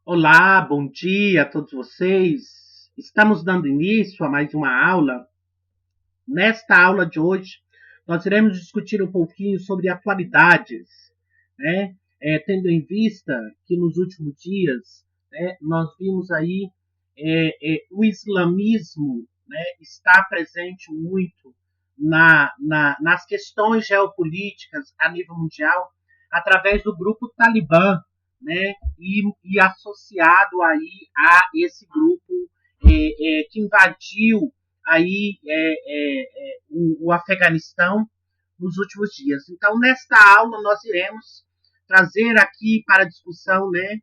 Olá, bom dia a todos vocês. Estamos dando início a mais uma aula. Nesta aula de hoje, nós iremos discutir um pouquinho sobre atualidades, né? Tendo em vista que nos últimos dias, né, nós vimos aí o islamismo, né, está presente muito nas questões geopolíticas a nível mundial através do grupo Talibã, né, e associado aí a esse grupo que invadiu aí o Afeganistão nos últimos dias. Então, nesta aula, nós iremos trazer aqui para discussão, né,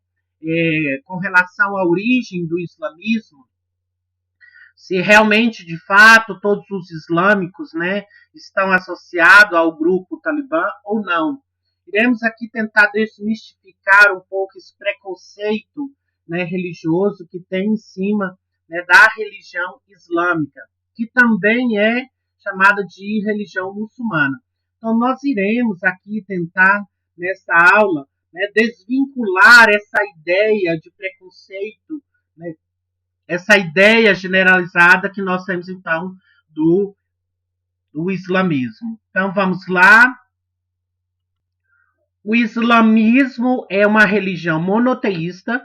com relação à origem do islamismo, se realmente, de fato, todos os islâmicos, né, estão associados ao grupo Talibã ou não. Iremos aqui tentar desmistificar um pouco esse preconceito, né, religioso que tem em cima, né, da religião islâmica, que também é chamada de religião muçulmana. Então, nós iremos aqui tentar, nessa aula, né, desvincular essa ideia de preconceito, né, essa ideia generalizada que nós temos, então, do islamismo. Então, vamos lá. O islamismo é uma religião monoteísta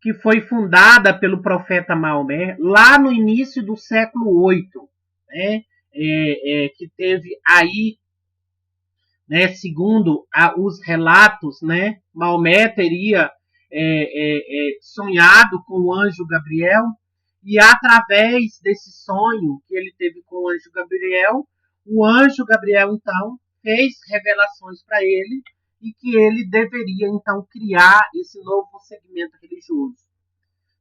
que foi fundada pelo profeta Maomé lá no início do século VIII, né? Que teve aí, né, segundo os relatos, né, Maomé teria sonhado com o anjo Gabriel, e através desse sonho que ele teve com o anjo Gabriel então fez revelações para ele e que ele deveria então criar esse novo segmento religioso.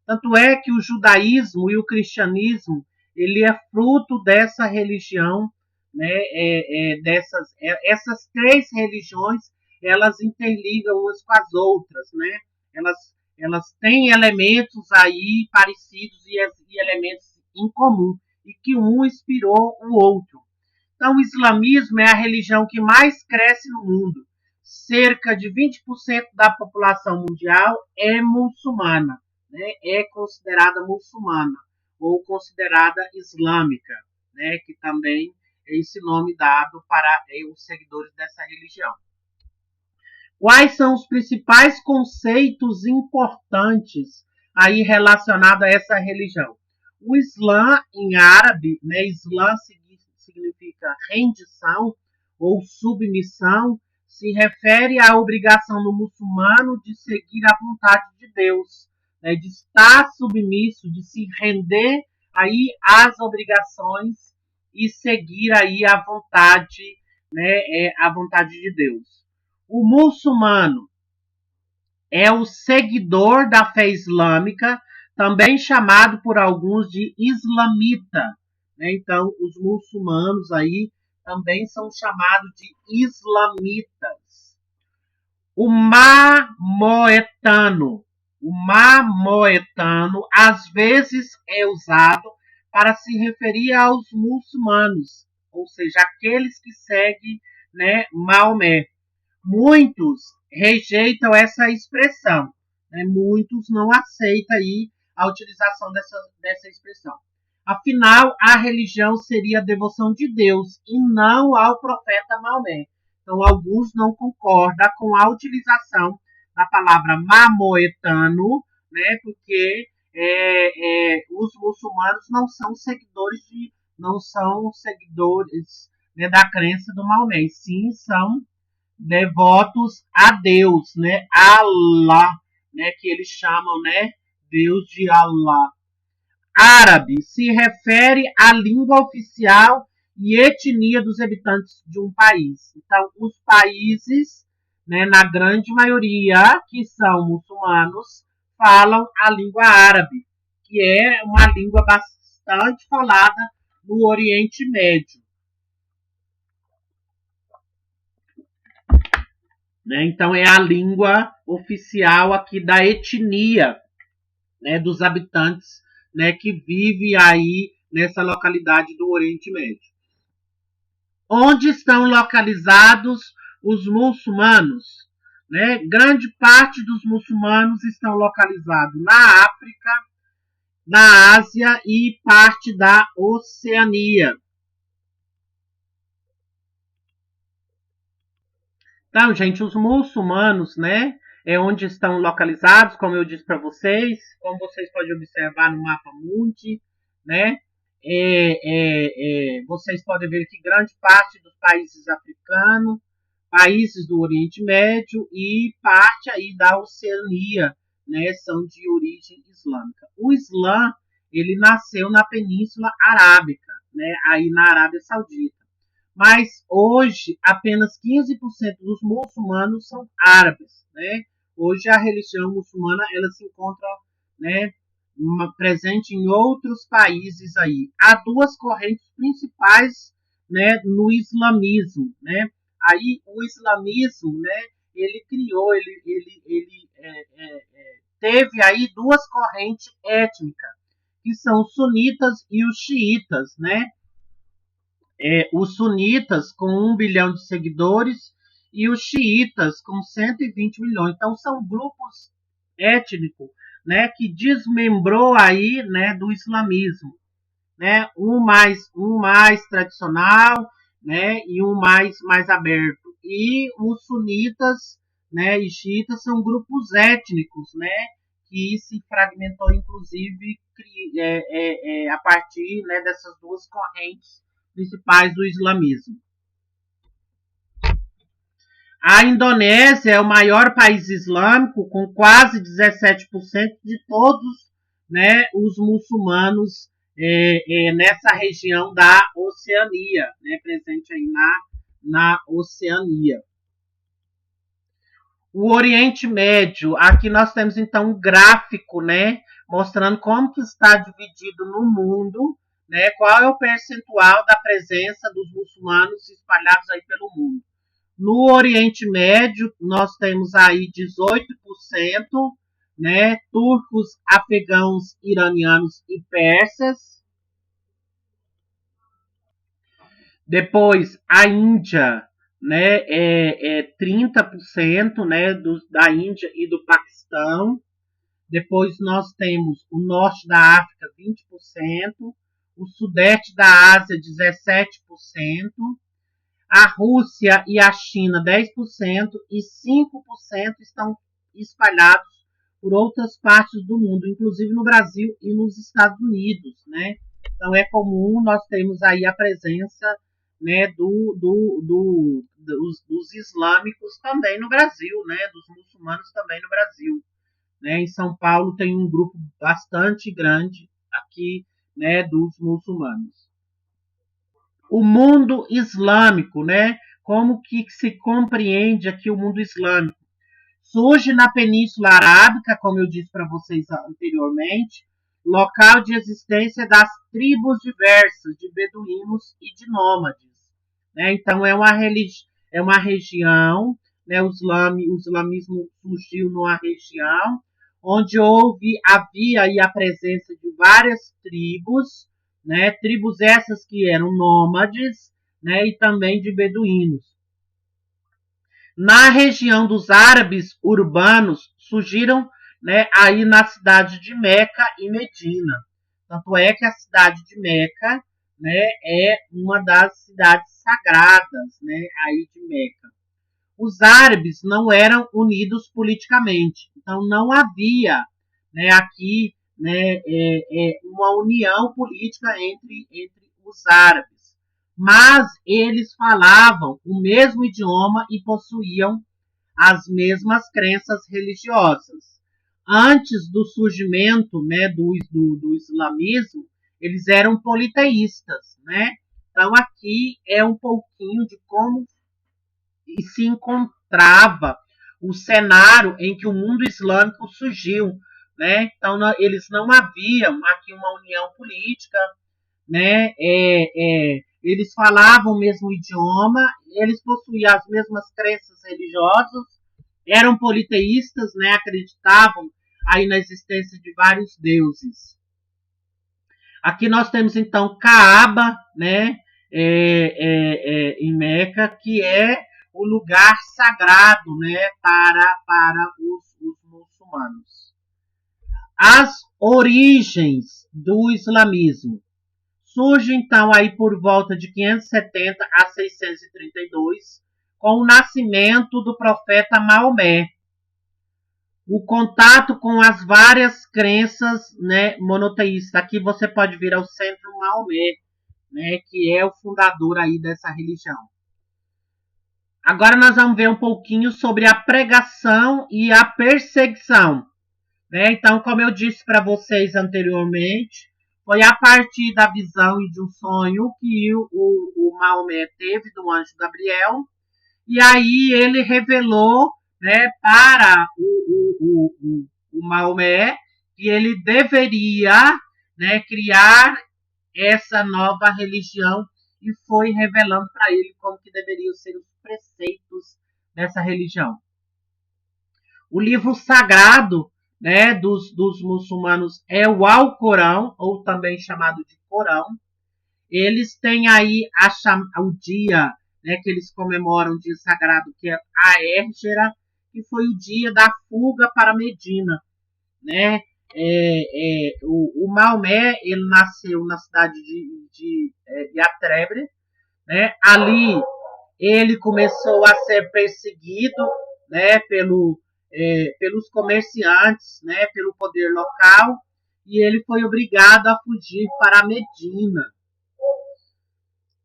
Tanto é que o judaísmo e o cristianismo ele é fruto dessa religião, né? Essas três religiões elas interligam umas com as outras, né? Elas têm elementos aí parecidos e elementos em comum e que um inspirou o outro. Então, o islamismo é a religião que mais cresce no mundo. Cerca de 20% da população mundial é muçulmana, né? É considerada muçulmana ou considerada islâmica, né? Que também é esse nome dado para os seguidores dessa religião. Quais são os principais conceitos importantes aí relacionados a essa religião? O Islã, em árabe, né, Islã significa rendição ou submissão, se refere à obrigação do muçulmano de seguir a vontade de Deus, né, de estar submisso, de se render aí às obrigações e seguir aí a vontade, né, a vontade de Deus. O muçulmano é o seguidor da fé islâmica, também chamado por alguns de islamita. Então, os muçulmanos aí também são chamados de islamitas. O maometano. O maometano, às vezes, é usado para se referir aos muçulmanos, ou seja, aqueles que seguem, né, Maomé. Muitos rejeitam essa expressão, né? Muitos não aceitam aí a utilização dessa expressão. Afinal, a religião seria a devoção de Deus e não ao profeta Maomé. Então, alguns não concordam com a utilização da palavra maometano, né? Porque os muçulmanos não são seguidores, né, da crença do Maomé, sim são devotos a Deus, né? Allah, né? Que eles chamam, né? Deus de Allah. Árabe se refere à língua oficial e etnia dos habitantes de um país. Então, os países, né, na grande maioria, que são muçulmanos, falam a língua árabe, que é uma língua bastante falada no Oriente Médio. Né? Então, é a língua oficial aqui da etnia, né, dos habitantes, né, que vive aí nessa localidade do Oriente Médio. Onde estão localizados os muçulmanos? né? Grande parte dos muçulmanos estão localizados na África, na Ásia e parte da Oceania. Então, gente, os muçulmanos, né, é onde estão localizados, como eu disse para vocês, como vocês podem observar no mapa mundi, né, vocês podem ver que grande parte dos países africanos, países do Oriente Médio e parte aí da Oceania, né, são de origem islâmica. O Islã, ele nasceu na Península Arábica, né, aí na Arábia Saudita. Mas hoje apenas 15% dos muçulmanos são árabes, né? Hoje a religião muçulmana ela se encontra, né, presente em outros países aí. Há duas correntes principais, né, no islamismo, né? Aí o islamismo, né, ele criou, teve aí duas correntes étnicas, que são os sunitas e os xiitas, né? Os sunitas com 1 bilhão de seguidores e os xiitas com 120 milhões. Então são grupos étnicos, né, que desmembrou aí, né, do islamismo, né, um mais tradicional, né, e um mais aberto. E os sunitas, né, e xiitas são grupos étnicos, né, que se fragmentou inclusive a partir, né, dessas duas correntes principais do islamismo. A Indonésia é o maior país islâmico, com quase 17% de todos, né, os muçulmanos nessa região da Oceania, né, presente aí na Oceania. O Oriente Médio, aqui nós temos então um gráfico, né, mostrando como que está dividido no mundo, né, qual é o percentual da presença dos muçulmanos espalhados aí pelo mundo. No Oriente Médio, nós temos aí 18%, né, turcos, afegãos, iranianos e persas. Depois, a Índia, né, 30%, né, da Índia e do Paquistão. Depois nós temos o norte da África, 20%, o sudeste da Ásia, 17%, a Rússia e a China, 10%, e 5% estão espalhados por outras partes do mundo, inclusive no Brasil e nos Estados Unidos, né? Então é comum nós termos aí a presença, né, dos islâmicos também no Brasil, né, dos muçulmanos também no Brasil. Né? Em São Paulo tem um grupo bastante grande aqui, né, dos muçulmanos. O mundo islâmico, né? Como que se compreende aqui o mundo islâmico? Surge na Península Arábica, como eu disse para vocês anteriormente, local de existência das tribos diversas de beduínos e de nômades. Né? Então é uma região, né? O islamismo surgiu numa região onde havia aí a presença de várias tribos, né? Tribos essas que eram nômades, né? E também de beduínos. Na região dos árabes urbanos surgiram, né, aí na cidade de Meca e Medina. Tanto é que a cidade de Meca, né, é uma das cidades sagradas, né, aí de Meca. Os árabes não eram unidos politicamente, então não havia, né, aqui, né, uma união política entre os árabes, mas eles falavam o mesmo idioma e possuíam as mesmas crenças religiosas. Antes do surgimento, né, do islamismo, eles eram politeístas, né? Então aqui é um pouquinho de como se encontrava o cenário em que o mundo islâmico surgiu, né? Então eles não haviam aqui uma união política, né? Eles falavam o mesmo idioma, eles possuíam as mesmas crenças religiosas, eram politeístas, né? Acreditavam aí na existência de vários deuses. Aqui nós temos então Kaaba, né? Em Meca, que é o lugar sagrado, né, para os muçulmanos. As origens do islamismo surgem então aí por volta de 570 a 632, com o nascimento do profeta Maomé. O contato com as várias crenças, né, monoteístas. Aqui você pode vir ao centro Maomé, né, que é o fundador aí dessa religião. Agora nós vamos ver um pouquinho sobre a pregação e a perseguição. Né? Então, como eu disse para vocês anteriormente, foi a partir da visão e de um sonho que o Maomé teve do anjo Gabriel, e aí ele revelou, né, para o Maomé que ele deveria, né, criar essa nova religião, e foi revelando para ele como que deveriam ser os preceitos dessa religião. O livro sagrado, né, dos muçulmanos é o Alcorão, ou também chamado de Corão. Eles têm aí o dia, né, que eles comemoram, o dia sagrado, que é a Hérgera, que foi o dia da fuga para Medina. Né? O Maomé, ele nasceu na cidade de Yathrib, né? Ali ele começou a ser perseguido, né, pelos comerciantes, né, pelo poder local, e ele foi obrigado a fugir para Medina.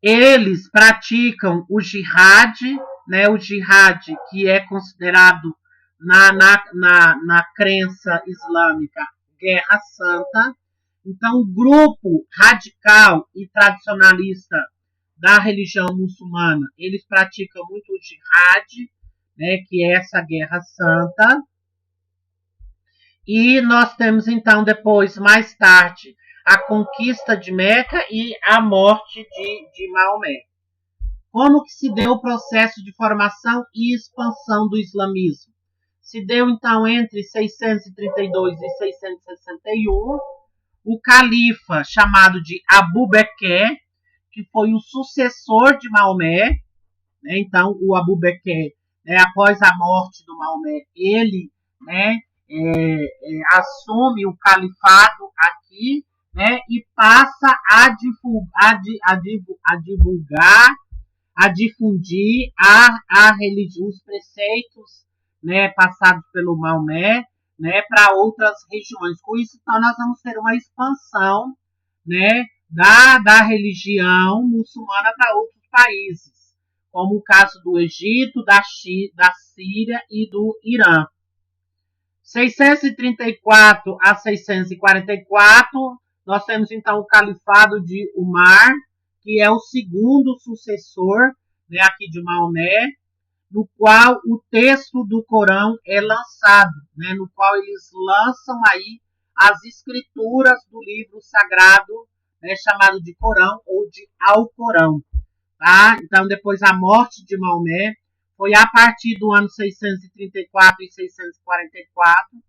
Eles praticam o jihad, né, o jihad que é considerado na crença islâmica Guerra Santa. Então, o grupo radical e tradicionalista da religião muçulmana, eles praticam muito o jihad, né, que é essa Guerra Santa. E nós temos, então, depois, mais tarde, a conquista de Meca e a morte de Maomé. Como que se deu o processo de formação e expansão do islamismo? Se deu, então, entre 632 e 661, o califa chamado de Abu Bakr, que foi o sucessor de Maomé, né? Então, o Abu Bakr, né, após a morte do Maomé, ele, né, assume o califado aqui, né, e passa a divulgar, a difundir a religião, os preceitos, né, passados pelo Maomé, né, para outras regiões. Com isso, então, nós vamos ter uma expansão, né, da religião muçulmana para outros países, como o caso do Egito, da Síria e do Irã. 634 a 644, nós temos então o califado de Umar, que é o segundo sucessor, né, aqui de Maomé, no qual o texto do Corão é lançado, né, no qual eles lançam aí as escrituras do livro sagrado, né, chamado de Corão ou de Alcorão. Tá? Então, depois da morte de Maomé, foi a partir do ano 634 e 644,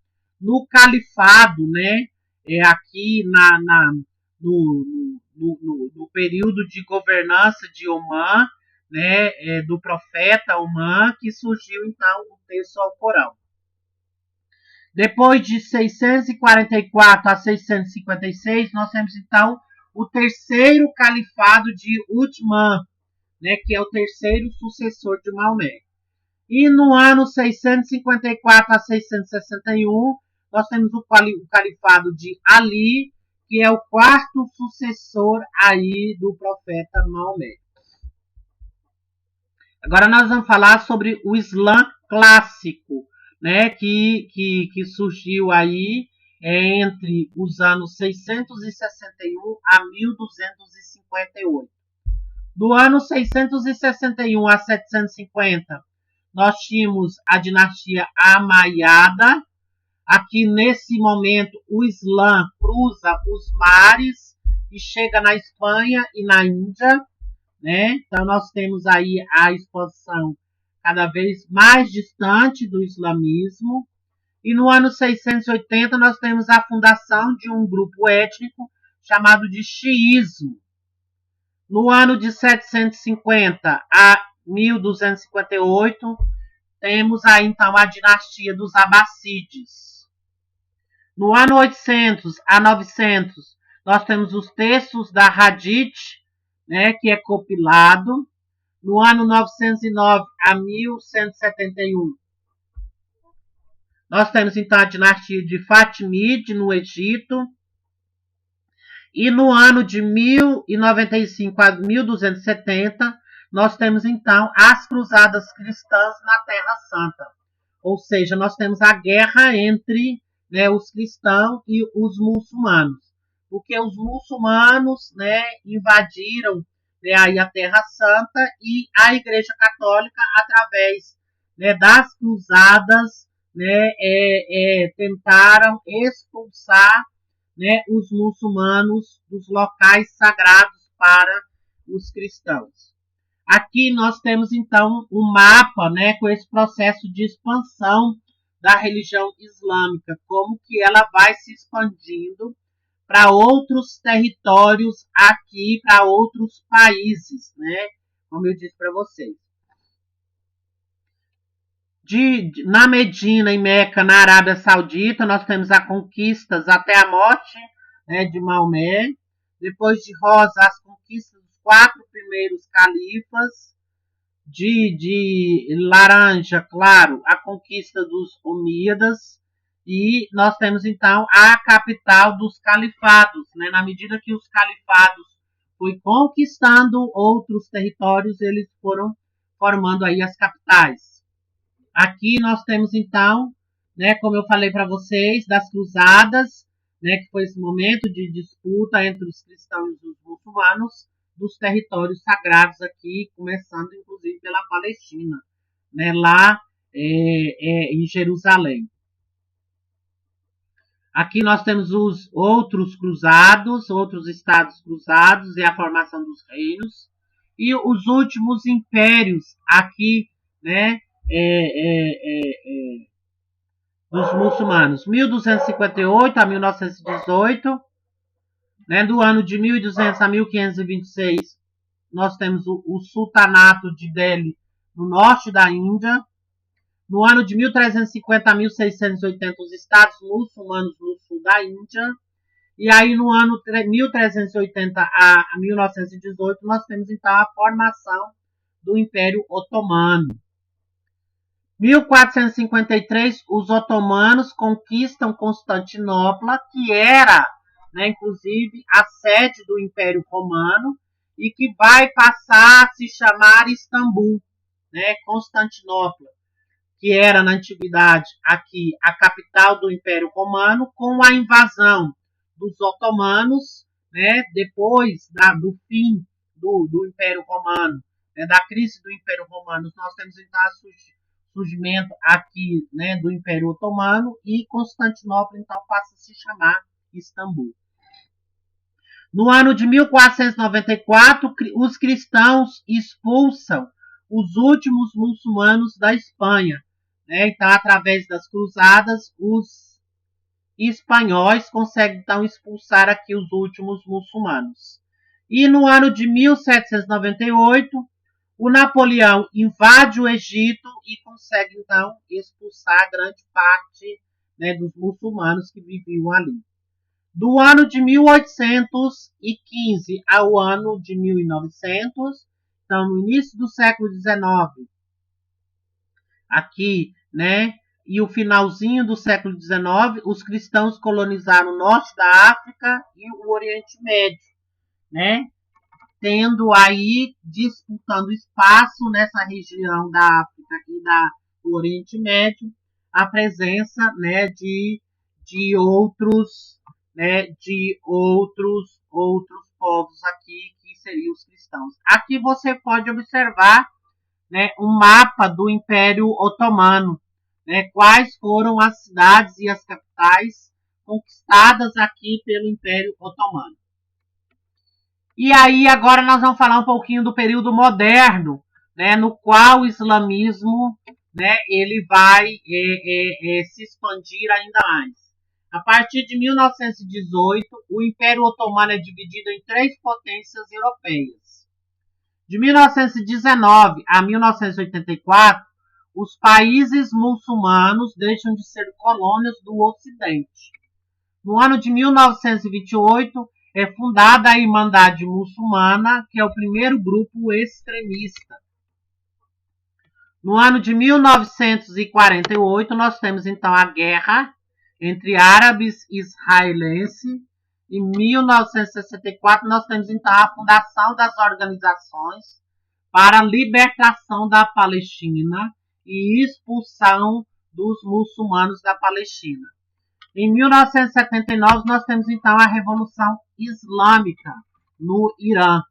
no califado, né, aqui no período de governança de Omã, né, do profeta Omã, que surgiu então o texto ao Corão. Depois de 644 a 656, nós temos então o terceiro califado de Uthman, né, que é o terceiro sucessor de Maomé. E no ano 654 a 661, nós temos o califado de Ali, que é o quarto sucessor aí do profeta Maomé. Agora nós vamos falar sobre o Islã clássico, né, que surgiu aí entre os anos 661 a 1258. Do ano 661 a 750, nós tínhamos a dinastia Amayada. Aqui, nesse momento, o Islã cruza os mares e chega na Espanha e na Índia. Né? Então, nós temos aí a expansão cada vez mais distante do islamismo. E no ano 680, nós temos a fundação de um grupo étnico chamado de xiismo. No ano de 750, a 1258, temos aí então a dinastia dos Abássides. No ano 800 a 900, nós temos os textos da Hadith, né, que é compilado. No ano 909 a 1171, nós temos então a dinastia de Fatimide no Egito. E no ano de 1095 a 1270, nós temos então as cruzadas cristãs na Terra Santa. Ou seja, nós temos a guerra entre, né, os cristãos e os muçulmanos. Porque os muçulmanos, né, invadiram, né, aí a Terra Santa, e a Igreja Católica, através, né, das cruzadas, né, tentaram expulsar, né, os muçulmanos dos locais sagrados para os cristãos. Aqui nós temos então um mapa, né, com esse processo de expansão da religião islâmica, como que ela vai se expandindo para outros territórios aqui, para outros países, né, como eu disse para vocês. Na Medina, em Meca, na Arábia Saudita, nós temos as conquistas até a morte, né, de Maomé. Depois de rosa, as conquistas dos 4 primeiros califas. De laranja, claro, a conquista dos Omíadas. E nós temos, então, a capital dos califados, né? Na medida que os califados foram conquistando outros territórios, eles foram formando aí as capitais. Aqui nós temos, então, né, como eu falei para vocês, das cruzadas, né, que foi esse momento de disputa entre os cristãos e os muçulmanos dos territórios sagrados aqui, começando inclusive pela Palestina, né, lá em Jerusalém. Aqui nós temos os outros cruzados, outros estados cruzados e a formação dos reinos. E os últimos impérios aqui, né, dos muçulmanos. 1258 a 1918, né, do ano de 1200 a 1526, nós temos o sultanato de Delhi no norte da Índia. No ano de 1350 a 1680, os estados muçulmanos no sul da Índia. E aí no ano 1380 a 1918, nós temos então a formação do Império Otomano. 1453, os otomanos conquistam Constantinopla, que era, né, inclusive, a sede do Império Romano, e que vai passar a se chamar Istambul, né, Constantinopla, que era na antiguidade aqui a capital do Império Romano. Com a invasão dos otomanos, né, depois do fim do Império Romano, né, da crise do Império Romano, nós temos então a surgimento aqui, né, do Império Otomano, e Constantinopla então passa a se chamar Istambul. No ano de 1494, os cristãos expulsam os últimos muçulmanos da Espanha, né? Então, através das cruzadas, os espanhóis conseguem então expulsar aqui os últimos muçulmanos. E no ano de 1798, o Napoleão invade o Egito e consegue, então, expulsar grande parte, né, dos muçulmanos que viviam ali. Do ano de 1815 ao ano de 1900, então, no início do século XIX, aqui, né, e o finalzinho do século XIX, os cristãos colonizaram o norte da África e o Oriente Médio, né? Tendo aí, disputando espaço nessa região da África e do Oriente Médio, a presença, né, de outros, né, outros povos aqui, que seriam os cristãos. Aqui você pode observar, né, um mapa do Império Otomano, né, quais foram as cidades e as capitais conquistadas aqui pelo Império Otomano. E aí agora nós vamos falar um pouquinho do período moderno, né, no qual o islamismo, né, ele vai se expandir ainda mais. A partir de 1918, o Império Otomano é dividido em 3 potências europeias. De 1919 a 1984, os países muçulmanos deixam de ser colônias do Ocidente. No ano de 1928, é fundada a Irmandade Muçulmana, que é o primeiro grupo extremista. No ano de 1948, nós temos então a guerra entre árabes e israelenses. Em 1964, nós temos então a fundação das organizações para a libertação da Palestina e expulsão dos muçulmanos da Palestina. Em 1979, nós temos então a Revolução Islâmica no Irã.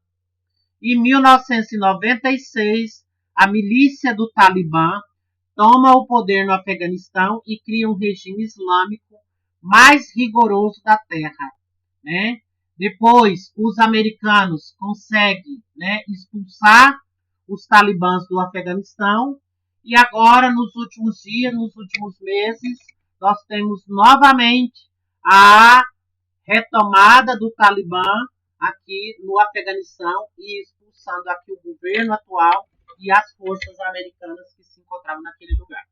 Em 1996, a milícia do Talibã toma o poder no Afeganistão e cria um regime islâmico mais rigoroso da Terra. Né? Depois, os americanos conseguem, né, expulsar os talibãs do Afeganistão. E agora, nos últimos dias, nos últimos meses, nós temos novamente a retomada do Talibã aqui no Afeganistão e expulsando aqui o governo atual e as forças americanas que se encontravam naquele lugar.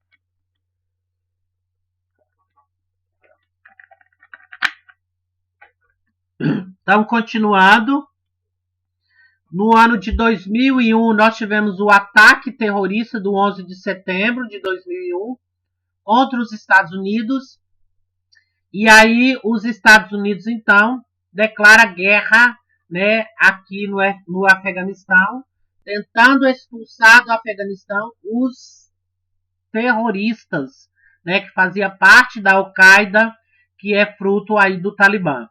Então, continuando, no ano de 2001, nós tivemos o ataque terrorista do 11 de setembro de 2001 contra os Estados Unidos. E aí, os Estados Unidos, então, declara guerra, né, aqui no Afeganistão, tentando expulsar do Afeganistão os terroristas, né, que fazia parte da Al-Qaeda, que é fruto aí do Talibã.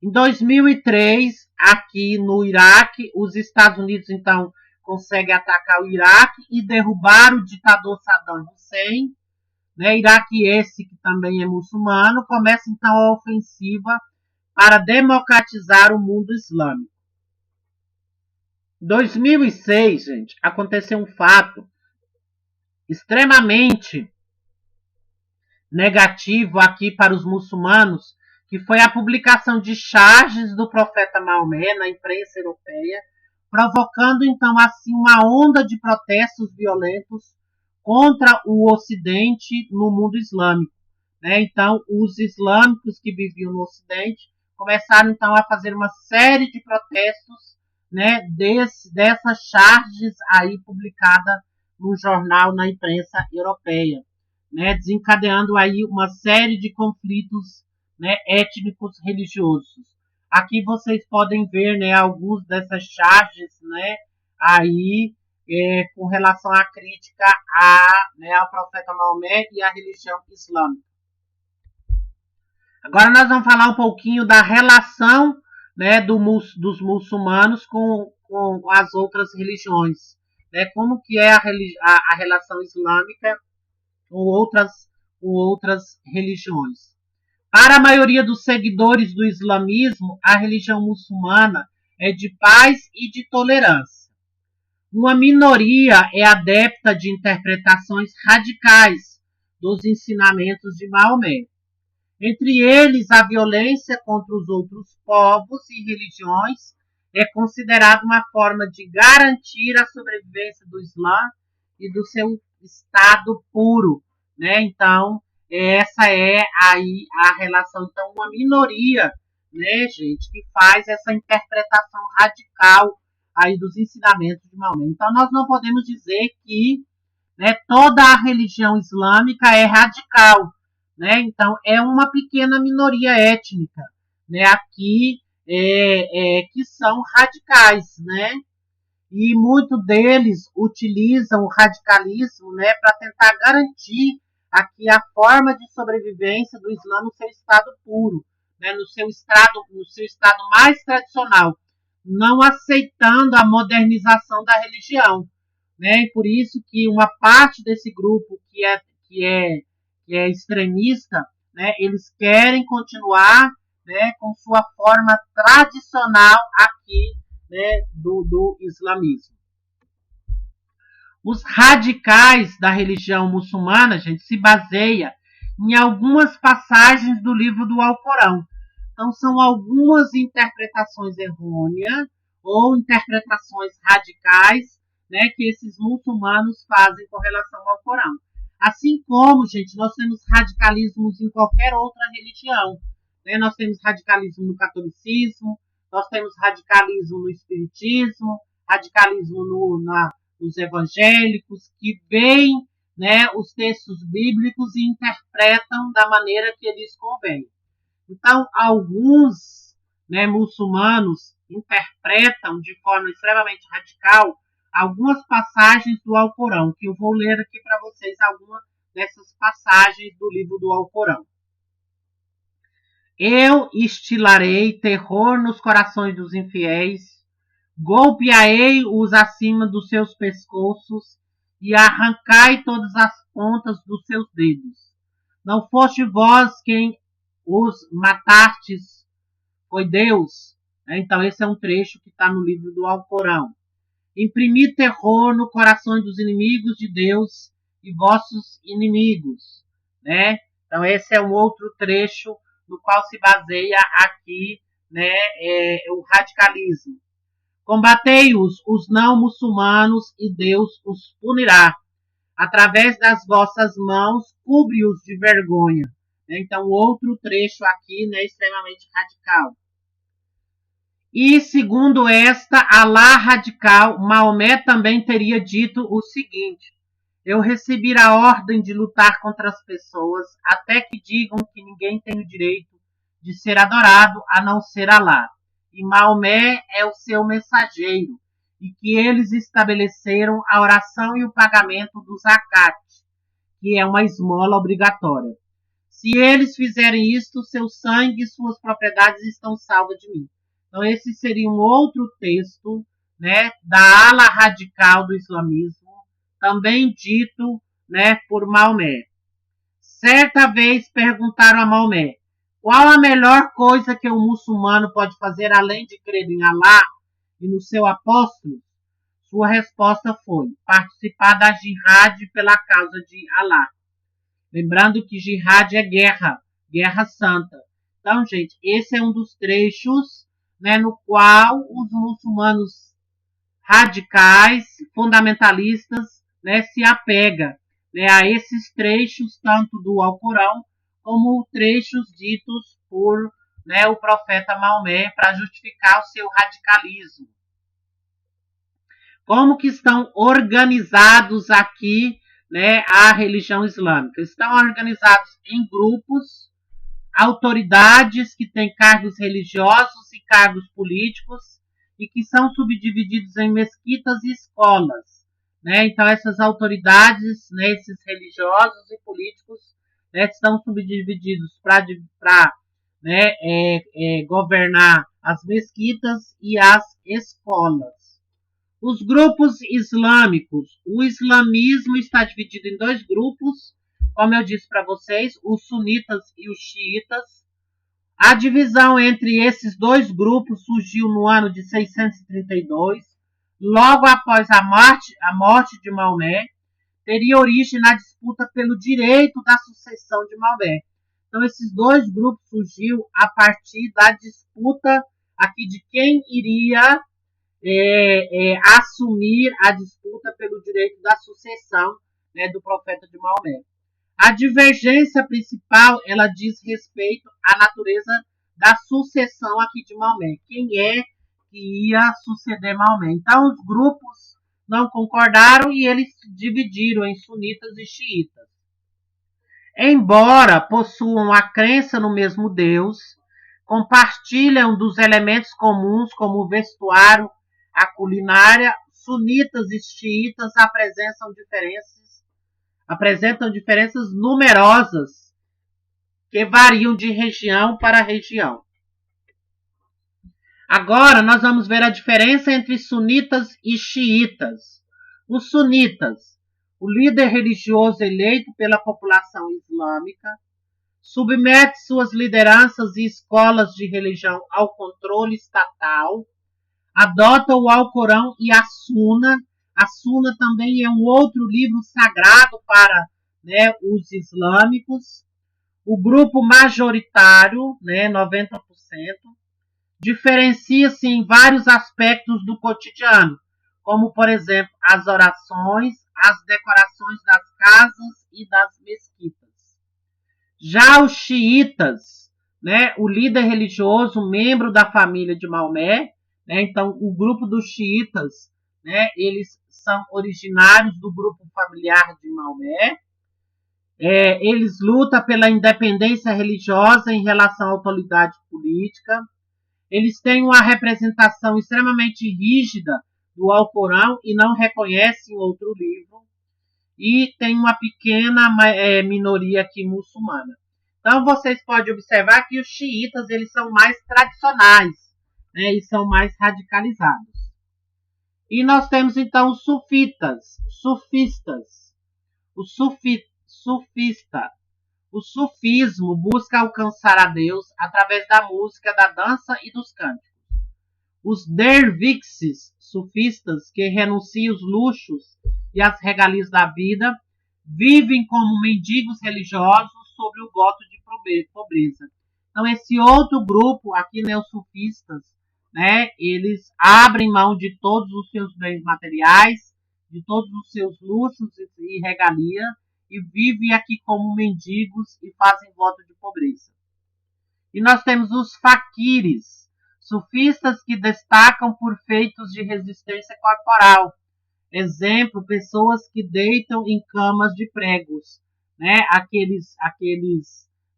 Em 2003, aqui no Iraque, os Estados Unidos, então, conseguem atacar o Iraque e derrubar o ditador Saddam Hussein. Né, Iraque esse, que também é muçulmano, começa, então, a ofensiva para democratizar o mundo islâmico. Em 2006, gente, aconteceu um fato extremamente negativo aqui para os muçulmanos, que foi a publicação de charges do profeta Maomé na imprensa europeia, provocando então assim uma onda de protestos violentos contra o Ocidente no mundo islâmico. Né? Então, os islâmicos que viviam no Ocidente começaram então a fazer uma série de protestos, né, dessas charges aí publicadas no jornal, na imprensa europeia, né, desencadeando aí uma série de conflitos, né, étnicos religiosos. Aqui vocês podem ver, né, alguns dessas charges, né, aí com relação à crítica né, ao profeta Maomé e à religião islâmica. Agora nós vamos falar um pouquinho da relação, né, dos muçulmanos com as outras religiões, né, como que é a relação islâmica com outras religiões. Para a maioria dos seguidores do islamismo, a religião muçulmana é de paz e de tolerância. Uma minoria é adepta de interpretações radicais dos ensinamentos de Maomé. Entre eles, a violência contra os outros povos e religiões é considerada uma forma de garantir a sobrevivência do Islã e do seu estado puro. Né? Então, essa é aí a relação. Então, uma minoria, né, gente, que faz essa interpretação radical aí dos ensinamentos de Maomé. Então, nós não podemos dizer que, né, toda a religião islâmica é radical. Né? Então, é uma pequena minoria étnica, né, aqui que são radicais, né? E muitos deles utilizam o radicalismo, né, para tentar garantir aqui a forma de sobrevivência do Islã no seu estado puro, né, no seu estado mais tradicional, não aceitando a modernização da religião. Né? E por isso que uma parte desse grupo que é extremista, né, eles querem continuar, né, com sua forma tradicional aqui, né, do islamismo. Os radicais da religião muçulmana, gente, se baseia em algumas passagens do livro do Alcorão. Então, são algumas interpretações errôneas ou interpretações radicais, né, que esses muçulmanos fazem com relação ao Corão. Assim como, gente, nós temos radicalismos em qualquer outra religião. Né? Nós temos radicalismo no catolicismo, nós temos radicalismo no espiritismo, radicalismo nos evangélicos, que veem, né, os textos bíblicos e interpretam da maneira que eles convém. Então, alguns, né, muçulmanos interpretam de forma extremamente radical algumas passagens do Alcorão, que eu vou ler aqui para vocês algumas dessas passagens do livro do Alcorão. Eu estilarei terror nos corações dos infiéis, golpearei-os acima dos seus pescoços e arrancai todas as pontas dos seus dedos. Não foste vós quem os matastes, foi Deus. Então esse é um trecho que está no livro do Alcorão. Imprimir terror no coração dos inimigos de Deus e vossos inimigos, né? Então esse é um outro trecho no qual se baseia aqui, né, o radicalismo. Combatei-os, os não muçulmanos, e Deus os punirá. Através das vossas mãos, cubre-os de vergonha. Então outro trecho aqui, né, extremamente radical. E, segundo esta Alá radical, Maomé também teria dito o seguinte: eu recebi a ordem de lutar contra as pessoas até que digam que ninguém tem o direito de ser adorado a não ser Alá. E Maomé é o seu mensageiro, e que eles estabeleceram a oração e o pagamento do zakat, que é uma esmola obrigatória. Se eles fizerem isto, seu sangue e suas propriedades estão salvas de mim. Então, esse seria um outro texto, né, da ala radical do islamismo, também dito, né, por Maomé. Certa vez perguntaram a Maomé: qual a melhor coisa que um muçulmano pode fazer além de crer em Alá e no seu apóstolo? Sua resposta foi: participar da jihad pela causa de Alá. Lembrando que jihad é guerra, guerra santa. Então, gente, esse é um dos trechos, né, no qual os muçulmanos radicais, fundamentalistas, né, se apega, né, a esses trechos, tanto do Alcorão, como trechos ditos por, né, o profeta Maomé, para justificar o seu radicalismo. Como que estão organizados aqui, né, a religião islâmica? Estão organizados em grupos, autoridades que têm cargos religiosos e cargos políticos e que são subdivididos em mesquitas e escolas, né? Então essas autoridades, né, esses religiosos e políticos, né, estão subdivididos para, né, governar as mesquitas e as escolas. Os grupos islâmicos, o islamismo está dividido em dois grupos, como eu disse para vocês, os sunitas e os xiitas. A divisão entre esses dois grupos surgiu no ano de 632, logo após a morte de Maomé, teria origem na disputa pelo direito da sucessão de Maomé. Então, esses dois grupos surgiu a partir da disputa aqui de quem iria assumir a disputa pelo direito da sucessão, né, do profeta de Maomé. A divergência principal, ela diz respeito à natureza da sucessão aqui de Maomé. Quem é que ia suceder Maomé? Então, os grupos não concordaram e eles se dividiram em sunitas e xiitas. Embora possuam a crença no mesmo Deus, compartilham dos elementos comuns como o vestuário, a culinária, sunitas e xiitas apresentam diferenças numerosas que variam de região para região. Agora nós vamos ver a diferença entre sunitas e xiitas. Os sunitas, o líder religioso eleito pela população islâmica, submete suas lideranças e escolas de religião ao controle estatal, adota o Alcorão e a Suna. A Suna também é um outro livro sagrado para, né, os islâmicos. O grupo majoritário, né, 90%, Diferencia-se em vários aspectos do cotidiano, como, por exemplo, as orações, as decorações das casas e das mesquitas. Já os xiitas, né, o líder religioso, membro da família de Maomé, né, então o grupo dos xiitas, né, eles são originários do grupo familiar de Maomé. Eles lutam pela independência religiosa em relação à autoridade política. Eles têm uma representação extremamente rígida do Alcorão e não reconhecem outro livro. E tem uma pequena minoria aqui muçulmana. Então vocês podem observar que os xiitas eles são mais tradicionais, né, e são mais radicalizados. E nós temos então os sufistas. O sufista. O sufismo busca alcançar a Deus através da música, da dança e dos cânticos. Os dervixes sufistas, que renunciam os luxos e as regalias da vida, vivem como mendigos religiosos sobre o voto de pobreza. Então, esse outro grupo, aqui, né, os sufistas, né, eles abrem mão de todos os seus bens materiais, de todos os seus luxos e regalia, e vivem aqui como mendigos e fazem voto de pobreza. E nós temos os faquires, sufistas que destacam por feitos de resistência corporal. Exemplo, pessoas que deitam em camas de pregos, né? Aqueles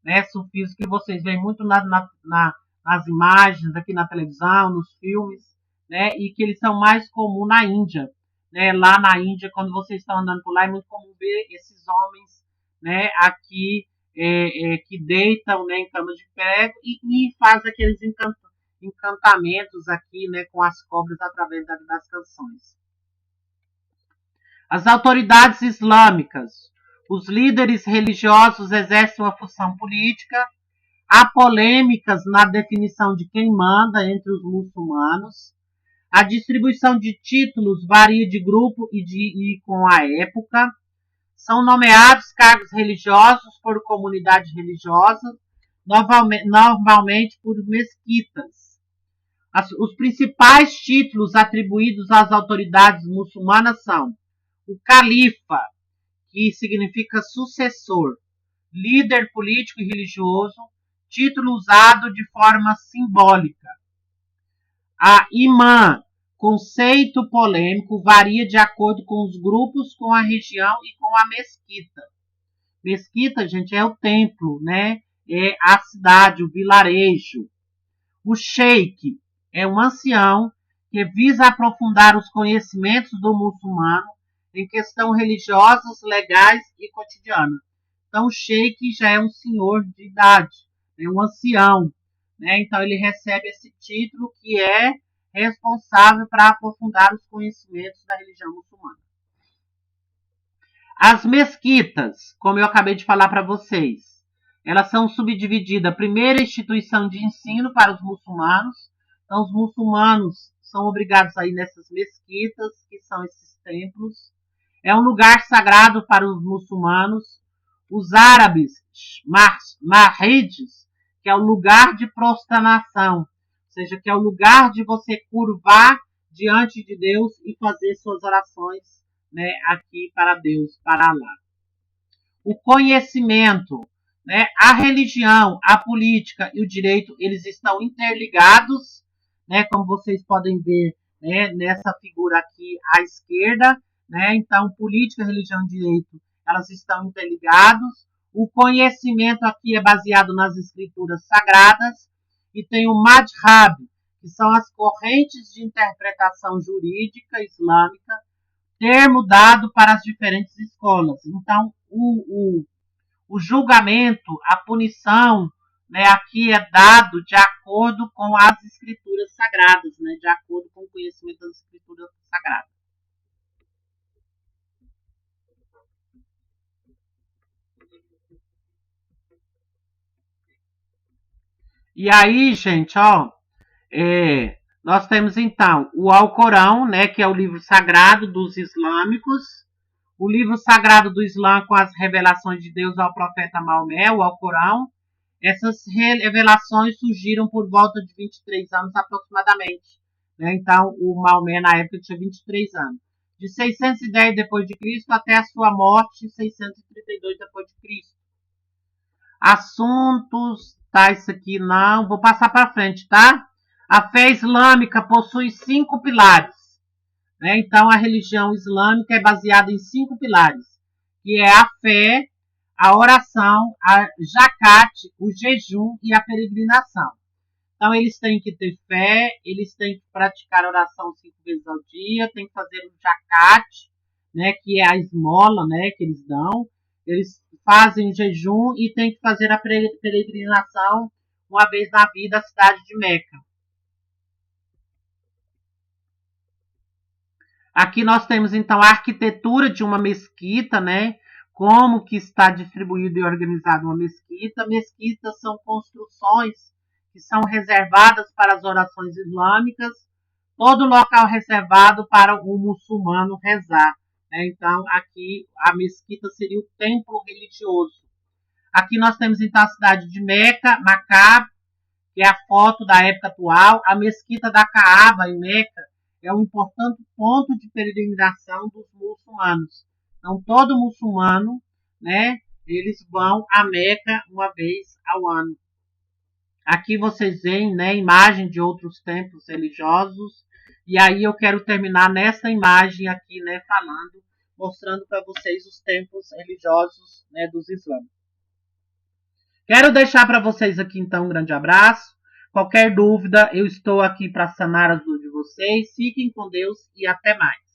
né, sufistas que vocês veem muito nas imagens, aqui na televisão, nos filmes, né? E que eles são mais comuns na Índia. Né? Lá na Índia, quando vocês estão andando por lá, é muito comum ver esses homens, né, aqui que deitam, né, em camas de prego e faz aqueles encantamentos aqui, né, com as cobras através das canções. As autoridades islâmicas. Os líderes religiosos exercem uma função política. Há polêmicas na definição de quem manda entre os muçulmanos. A distribuição de títulos varia de grupo e com a época. São nomeados cargos religiosos por comunidades religiosas, normalmente por mesquitas. Os principais títulos atribuídos às autoridades muçulmanas são o califa, que significa sucessor, líder político e religioso, título usado de forma simbólica. A imã, conceito polêmico, varia de acordo com os grupos, com a região e com a mesquita. Mesquita, gente, é o templo, né? É a cidade, o vilarejo. O sheik é um ancião que visa aprofundar os conhecimentos do muçulmano em questões religiosas, legais e cotidianas. Então, o sheik já é um senhor de idade, é um ancião, né? Então, ele recebe esse título que é responsável para aprofundar os conhecimentos da religião muçulmana. As mesquitas, como eu acabei de falar para vocês, elas são subdivididas. Primeira instituição de ensino para os muçulmanos. Então, os muçulmanos são obrigados a ir nessas mesquitas, que são esses templos. É um lugar sagrado para os muçulmanos. Os árabes, marrides, que é o lugar de prostração, ou seja, que é o lugar de você curvar diante de Deus e fazer suas orações, né, aqui para Deus, para Allah. O conhecimento, né, a religião, a política e o direito, eles estão interligados, né, como vocês podem ver, né, nessa figura aqui à esquerda, né, então política, religião e direito, elas estão interligados. O conhecimento aqui é baseado nas escrituras sagradas e tem o madhhab, que são as correntes de interpretação jurídica islâmica, termo dado para as diferentes escolas. Então, o julgamento, a punição, né, aqui é dado de acordo com as escrituras sagradas, né, de acordo com o conhecimento das escrituras sagradas. E aí, gente, ó, nós temos então o Alcorão, né, que é o livro sagrado dos islâmicos, o livro sagrado do Islã com as revelações de Deus ao profeta Maomé, o Alcorão, Essas revelações surgiram por volta de 23 anos aproximadamente. Né? Então, o Maomé na época tinha 23 anos. De 610 depois de Cristo até a sua morte, 632 depois de Cristo. Assuntos, tá? Isso aqui não. Vou passar para frente, tá? A fé islâmica possui 5 pilares. Né? Então, a religião islâmica é baseada em 5 pilares, que é a fé, a oração, a zakat, o jejum e a peregrinação. Então, eles têm que ter fé, eles têm que praticar a oração 5 vezes ao dia, têm que fazer o zakat, né, que é a esmola, né, que eles dão. Eles fazem o jejum e têm que fazer a peregrinação uma vez na vida à cidade de Meca. Aqui nós temos, então, a arquitetura de uma mesquita, né? Como que está distribuído e organizado uma mesquita. Mesquitas são construções que são reservadas para as orações islâmicas, todo local reservado para o muçulmano rezar. Né? Então, aqui a mesquita seria o templo religioso. Aqui nós temos, então, a cidade de Meca, Macá, que é a foto da época atual. A mesquita da Caaba, em Meca, é um importante ponto de peregrinação dos muçulmanos. Então, todo muçulmano, né, eles vão a Meca uma vez ao ano. Aqui vocês veem, né, imagem de outros templos religiosos. E aí eu quero terminar nessa imagem aqui, né, falando, mostrando para vocês os templos religiosos, né, dos islâmicos. Quero deixar para vocês aqui, então, um grande abraço. Qualquer dúvida, eu estou aqui para sanar as dúvidas de vocês. Fiquem com Deus e até mais.